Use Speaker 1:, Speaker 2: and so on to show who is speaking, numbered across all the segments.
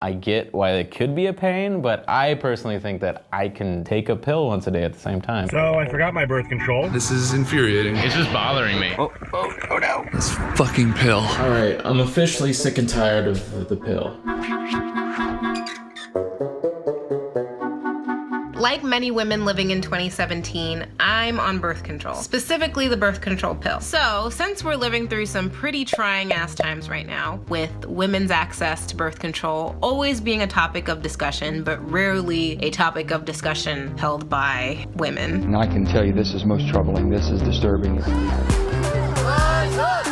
Speaker 1: I get why it could be a pain, but I personally think that I can take a pill once a day at the same time.
Speaker 2: So I forgot my birth control.
Speaker 3: This is infuriating.
Speaker 1: It's just bothering me.
Speaker 3: Oh no. This fucking pill.
Speaker 4: All right, I'm officially sick and tired of the pill.
Speaker 5: Like many women living in 2017, I'm on birth control, specifically the birth control pill. So, since we're living through some pretty trying ass times right now, with women's access to birth control always being a topic of discussion, but rarely a topic of discussion held by women.
Speaker 6: And I can tell you this is most troubling, this is disturbing.
Speaker 5: Rise up!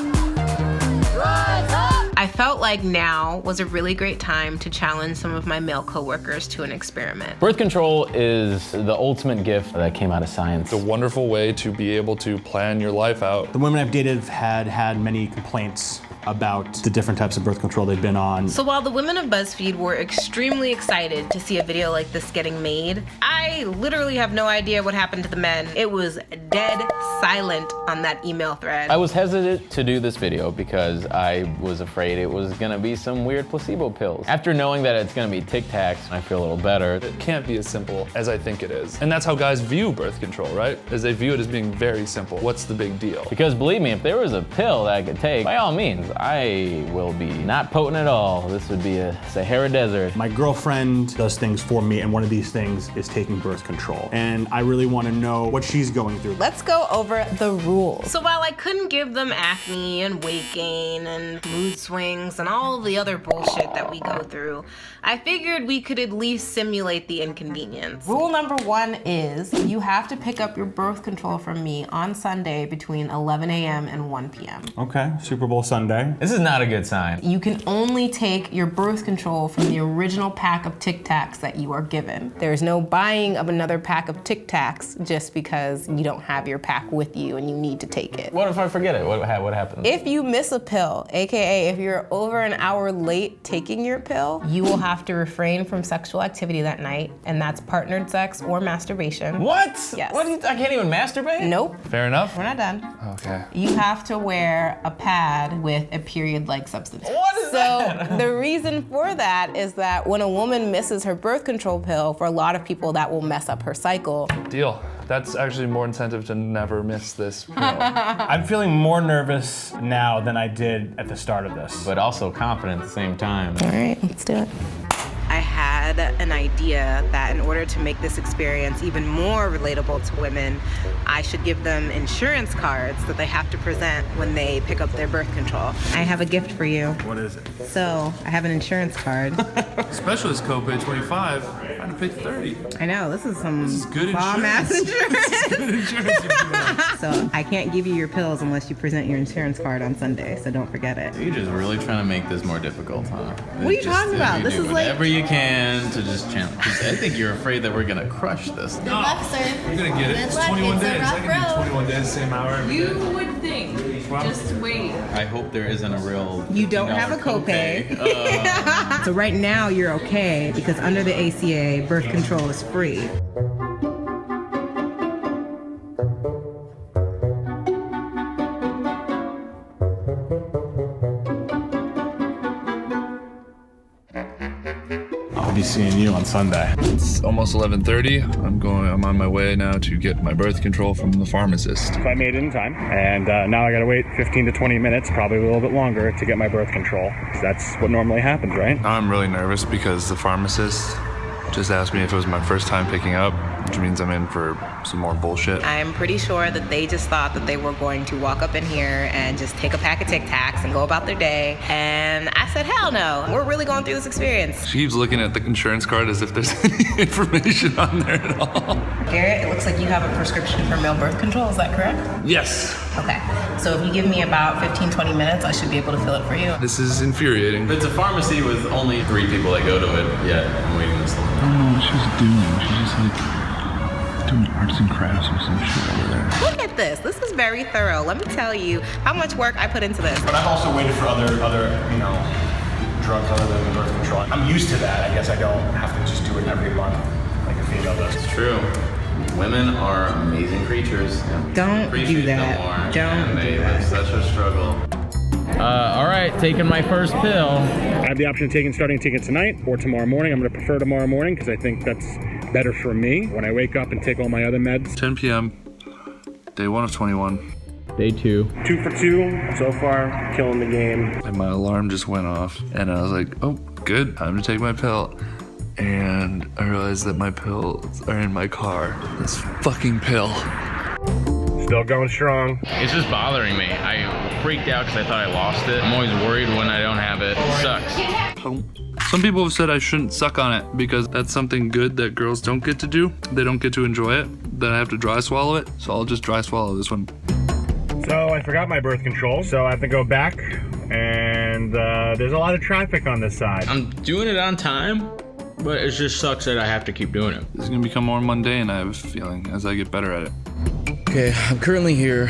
Speaker 5: Rise up! I felt like now was a really great time to challenge some of my male coworkers to an experiment.
Speaker 1: Birth control is the ultimate gift that came out of science.
Speaker 3: It's a wonderful way to be able to plan your life out.
Speaker 2: The women I've dated have had many complaints about the different types of birth control they've been on.
Speaker 5: So while the women of BuzzFeed were extremely excited to see a video like this getting made, I literally have no idea what happened to the men. It was dead silent on that email thread.
Speaker 1: I was hesitant to do this video because I was afraid it was gonna be some weird placebo pills. After knowing that it's gonna be Tic Tacs, I feel a little better.
Speaker 3: It can't be as simple as I think it is. And that's how guys view birth control, right? As they view it as being very simple. What's the big deal?
Speaker 1: Because believe me, if there was a pill that I could take, by all means, I will be not potent at all. This would be a Sahara Desert.
Speaker 2: My girlfriend does things for me, and one of these things is taking birth control. And I really want to know what she's going through.
Speaker 5: Let's go over the rules. So while I couldn't give them acne and weight gain and mood swings and all the other bullshit that we go through, I figured we could at least simulate the inconvenience. Rule number 1 is you have to pick up your birth control from me on Sunday between 11 a.m. and 1 p.m.
Speaker 2: Okay, Super Bowl Sunday.
Speaker 1: This is not a good sign.
Speaker 5: You can only take your birth control from the original pack of Tic Tacs that you are given. There's no buying of another pack of Tic Tacs just because you don't have your pack with you and you need to take it.
Speaker 1: What if I forget it? What happens?
Speaker 5: If you miss a pill, AKA if you're over an hour late taking your pill, you will have to refrain from sexual activity that night, and that's partnered sex or masturbation.
Speaker 1: What?
Speaker 5: Yes.
Speaker 1: What? I can't even masturbate?
Speaker 5: Nope.
Speaker 3: Fair enough.
Speaker 5: We're not done.
Speaker 3: Okay.
Speaker 5: You have to wear a pad with a period-like substance.
Speaker 1: What is that?
Speaker 5: So the reason for that is that when a woman misses her birth control pill, for a lot of people that will mess up her cycle.
Speaker 3: Deal. That's actually more incentive to never miss this pill.
Speaker 2: I'm feeling more nervous now than I did at the start of this.
Speaker 1: But also confident at the same time.
Speaker 5: All right, let's do it. I had an idea that in order to make this experience even more relatable to women, I should give them insurance cards that they have to present when they pick up their birth control. I have a gift for you.
Speaker 2: What is it?
Speaker 5: So, I have an insurance card.
Speaker 3: Specialist copay 25. I had to pay 30.
Speaker 5: I know, this is some
Speaker 3: Good
Speaker 5: bomb-ass
Speaker 3: insurance.
Speaker 5: insurance.
Speaker 3: Good insurance you're doing.
Speaker 5: So, I can't give you your pills unless you present your insurance card on Sunday, so don't forget it.
Speaker 1: You're just really trying to make this more difficult, huh?
Speaker 5: What are you talking about? This is like...
Speaker 1: whatever you can to just challenge. I think you're afraid that we're gonna crush this.
Speaker 7: Good luck, sir.
Speaker 3: You're gonna get it.
Speaker 7: Good
Speaker 3: It's
Speaker 7: luck.
Speaker 3: 21
Speaker 7: It's a
Speaker 3: days.
Speaker 7: rough
Speaker 3: I can do
Speaker 7: road.
Speaker 3: 21 days, same hour every day.
Speaker 8: You would think. Just wait.
Speaker 1: I hope there isn't a real
Speaker 5: You don't have a copay. So right now you're okay because under the ACA, birth control is free.
Speaker 2: I'll be seeing you on Sunday.
Speaker 3: It's almost 11:30. I'm on my way now to get my birth control from the pharmacist.
Speaker 2: So I made it in time, and now I gotta wait 15 to 20 minutes, probably a little bit longer, to get my birth control. 'Cause that's what normally happens, right?
Speaker 3: Now I'm really nervous because the pharmacist just asked me if it was my first time picking up, which means I'm in for some more bullshit.
Speaker 5: I'm pretty sure that they just thought that they were going to walk up in here and just take a pack of Tic Tacs and go about their day. And I said, hell no, we're really going through this experience.
Speaker 3: She keeps looking at the insurance card as if there's any information on there at all.
Speaker 5: Garrett, it looks like you have a prescription for male birth control, is that correct?
Speaker 3: Yes.
Speaker 5: Okay, so if you give me about 15, 20 minutes, I should be able to fill it for you.
Speaker 3: This is infuriating.
Speaker 1: It's a pharmacy with only 3 people that go to it. Yeah, I'm waiting this long.
Speaker 4: I don't know what she's doing. She's just like doing arts and crafts or some shit over there.
Speaker 5: Look at this. This is very thorough. Let me tell you how much work I put into this.
Speaker 2: But I've also waited for other drugs other than birth control. I'm used to that. I guess I don't have to just do it every month like a female does.
Speaker 1: It's true. Women are amazing creatures. And
Speaker 5: Don't
Speaker 1: appreciate
Speaker 5: do that.
Speaker 1: them more,
Speaker 5: Don't
Speaker 1: and they
Speaker 5: do that.
Speaker 1: live such a struggle. All right, taking my first pill.
Speaker 2: I have the option of starting taking tonight or tomorrow morning. I'm gonna prefer tomorrow morning because I think that's better for me when I wake up and take all my other meds.
Speaker 3: 10 p.m. Day 1 of 21.
Speaker 1: Day 2.
Speaker 2: 2 for 2 so far, killing the game.
Speaker 3: And my alarm just went off, and I was like, oh, good, time to take my pill. And I realized that my pills are in my car. This fucking pill.
Speaker 2: Still going strong.
Speaker 1: It's just bothering me. I freaked out because I thought I lost it. I'm always worried when I don't have it. It sucks.
Speaker 3: Some people have said I shouldn't suck on it because that's something good that girls don't get to do. They don't get to enjoy it. Then I have to dry swallow it. So I'll just dry swallow this one.
Speaker 2: So I forgot my birth control, so I have to go back, and there's a lot of traffic on this side.
Speaker 1: I'm doing it on time, but it just sucks that I have to keep doing it.
Speaker 3: This is gonna become more mundane, I have a feeling, as I get better at it.
Speaker 1: Okay, I'm currently here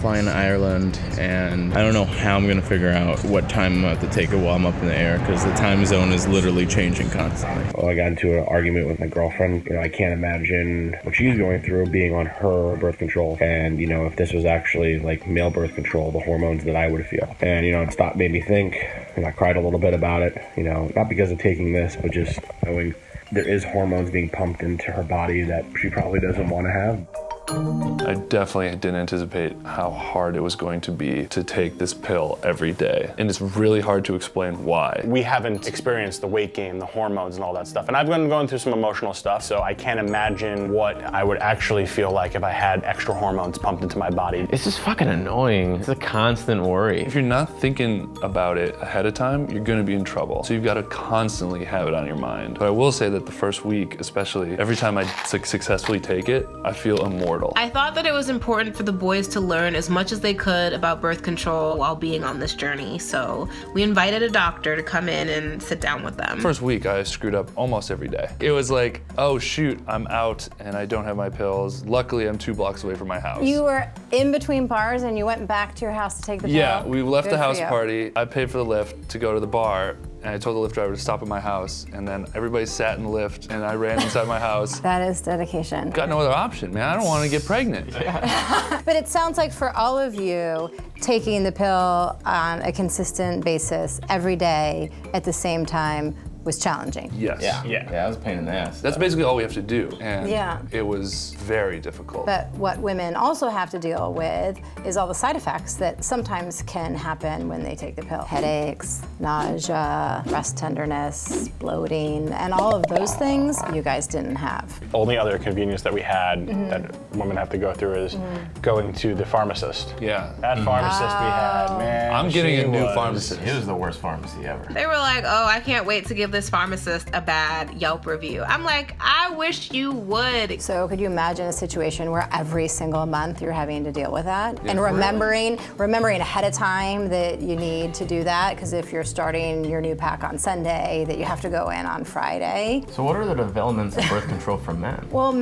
Speaker 1: flying to Ireland, and I don't know how I'm gonna figure out what time I'm gonna have to take it while I'm up in the air, because the time zone is literally changing constantly.
Speaker 2: Well, I got into an argument with my girlfriend. You know, I can't imagine what she's going through being on her birth control. And, you know, if this was actually like male birth control, the hormones that I would feel. And, you know, it stopped, made me think, and I cried a little bit about it, you know, not because of taking this, but just knowing there is hormones being pumped into her body that she probably doesn't want to have.
Speaker 3: I definitely didn't anticipate how hard it was going to be to take this pill every day. And it's really hard to explain why.
Speaker 2: We haven't experienced the weight gain, the hormones and all that stuff. And I've been going through some emotional stuff, so I can't imagine what I would actually feel like if I had extra hormones pumped into my body.
Speaker 1: It's just fucking annoying. It's a constant worry.
Speaker 3: If you're not thinking about it ahead of time, you're gonna be in trouble. So you've gotta constantly have it on your mind. But I will say that the first week, especially, every time I successfully take it, I feel immortal.
Speaker 5: I thought that it was important for the boys to learn as much as they could about birth control while being on this journey, so we invited a doctor to come in and sit down with them.
Speaker 3: First week, I screwed up almost every day. It was like, oh shoot, I'm out and I don't have my pills. Luckily, I'm 2 blocks away from my house.
Speaker 7: You were in between bars and you went back to your house to take the pill?
Speaker 3: Yeah, we left the house
Speaker 7: for you.
Speaker 3: party. I paid for the lift to go to the bar, and I told the Lyft driver to stop at my house, and then everybody sat in the Lyft, and I ran inside my house.
Speaker 7: That is dedication.
Speaker 3: Got no other option, man. I don't want to get pregnant.
Speaker 7: But it sounds like for all of you, taking the pill on a consistent basis every day at the same time was challenging.
Speaker 3: Yes.
Speaker 1: Yeah, that was a pain in the ass.
Speaker 3: That's basically all we have to do, and
Speaker 7: Yeah.
Speaker 3: it was very difficult.
Speaker 7: But what women also have to deal with is all the side effects that sometimes can happen when they take the pill. Headaches, nausea, breast tenderness, bloating, and all of those things you guys didn't have.
Speaker 2: Only other convenience that we had that women have to go through is going to the pharmacist.
Speaker 3: Yeah.
Speaker 2: That pharmacist we had, man.
Speaker 3: I'm getting
Speaker 2: she
Speaker 3: a new
Speaker 2: was-
Speaker 3: pharmacist.
Speaker 1: It was the worst pharmacy ever.
Speaker 5: They were like, oh, I can't wait to give this pharmacist a bad Yelp review. I'm like, I wish you would.
Speaker 7: So could you imagine a situation where every single month you're having to deal with that? And remembering ahead of time that you need to do that, because if you're starting your new pack on Sunday, that you have to go in on Friday.
Speaker 1: So what are the developments of birth control for men?
Speaker 7: Well,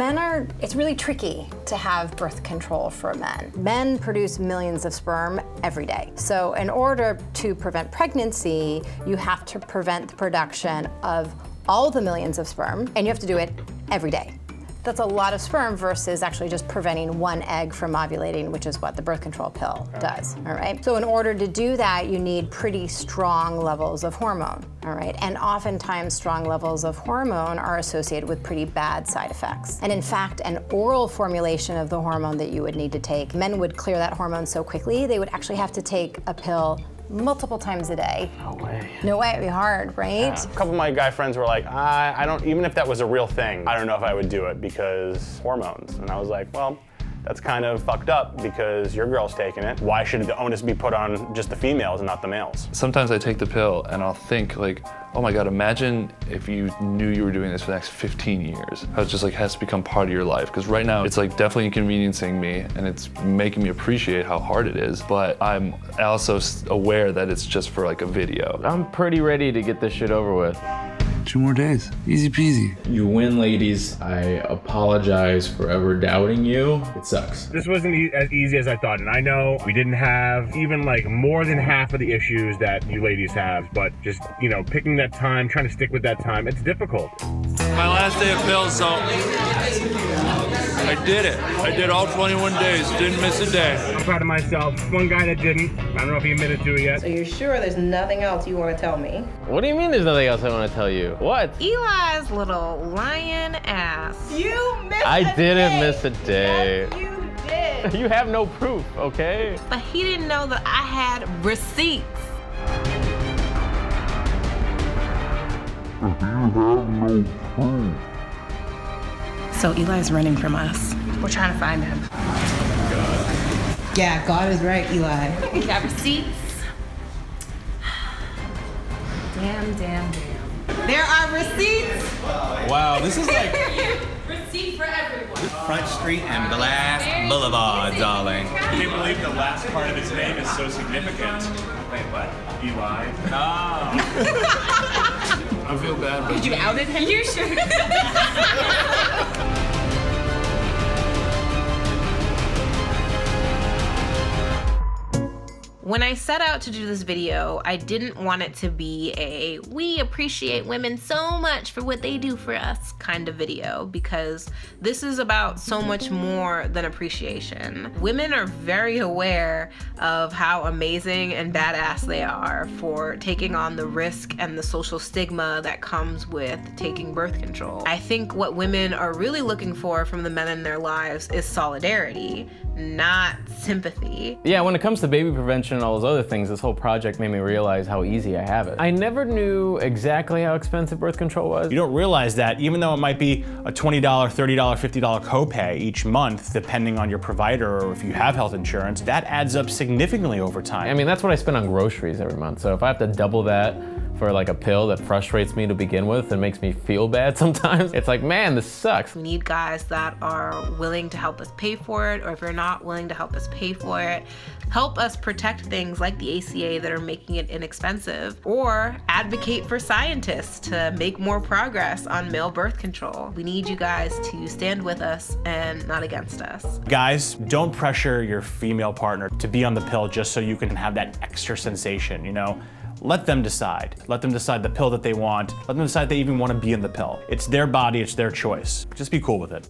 Speaker 7: it's really tricky to have birth control for men. Men produce millions of sperm every day. So in order to prevent pregnancy, you have to prevent the production of all the millions of sperm, and you have to do it every day. That's a lot of sperm versus actually just preventing one egg from ovulating, which is what the birth control pill does, all right? So in order to do that, you need pretty strong levels of hormone, all right? And oftentimes strong levels of hormone are associated with pretty bad side effects. And in fact, an oral formulation of the hormone that you would need to take, men would clear that hormone so quickly, they would actually have to take a pill multiple times a day.
Speaker 1: No way.
Speaker 7: No way, it'd be hard, right?
Speaker 2: A couple of my guy friends were like, I don't, even if that was a real thing, I don't know if I would do it because hormones. And I was like, well, that's kind of fucked up because your girl's taking it. Why should the onus be put on just the females and not the males?
Speaker 3: Sometimes I take the pill and I'll think like, oh my God, imagine if you knew you were doing this for the next 15 years. How it just like has to become part of your life. Because right now it's like definitely inconveniencing me and it's making me appreciate how hard it is. But I'm also aware that it's just for like a video.
Speaker 1: I'm pretty ready to get this shit over with.
Speaker 3: 2 more days, easy peasy.
Speaker 1: You win, ladies. I apologize for ever doubting you. It sucks.
Speaker 2: This wasn't as easy as I thought, and I know we didn't have even like more than half of the issues that you ladies have, but just, you know, picking that time, trying to stick with that time, it's difficult.
Speaker 3: my last day of pills, so I did it. I did all 21 days, didn't miss a day.
Speaker 2: I'm proud of myself. One guy that didn't. I don't know if he admitted to it yet.
Speaker 5: So you're sure there's nothing else you want to tell me?
Speaker 9: What do you mean there's nothing else I want to tell you? What?
Speaker 5: Eli's little lion ass. You missed
Speaker 9: I didn't miss a day.
Speaker 5: Yes, you did.
Speaker 9: You have no proof, okay?
Speaker 5: But he didn't know that I had receipts. So Eli's running from us. We're trying to find him. Yeah, God is right, Eli. We got receipts. Damn. There are receipts.
Speaker 10: Wow, this is like
Speaker 8: Receipt for everyone.
Speaker 10: Front Street and Glass Boulevard, darling.
Speaker 11: I can't believe the last part of his name is so significant. Wait, what? Eli?
Speaker 10: Oh.
Speaker 3: I feel bad, but
Speaker 8: You outed him? You should.
Speaker 5: When I set out to do this video, I didn't want it to be a we appreciate women so much for what they do for us kind of video, because this is about so much more than appreciation. Women are very aware of how amazing and badass they are for taking on the risk and the social stigma that comes with taking birth control. I think what women are really looking for from the men in their lives is solidarity, not sympathy.
Speaker 9: Yeah, when it comes to baby prevention and all those other things, this whole project made me realize how easy I have it. I never knew exactly how expensive birth control was.
Speaker 12: You don't realize that even though it might be a $20, $30, $50 copay each month, depending on your provider or if you have health insurance, that adds up significantly over time.
Speaker 9: I mean, that's what I spend on groceries every month. So if I have to double that for like a pill that frustrates me to begin with and makes me feel bad sometimes, it's like, man, this sucks.
Speaker 5: We need guys that are willing to help us pay for it, or if you're not willing to help us pay for it, help us protect things like the ACA that are making it inexpensive, or advocate for scientists to make more progress on male birth control. We need you guys to stand with us and not against us.
Speaker 12: Guys, don't pressure your female partner to be on the pill just so you can have that extra sensation, you know? Let them decide. Let them decide the pill that they want. Let them decide they even want to be in the pill. It's their body, it's their choice. Just be cool with it.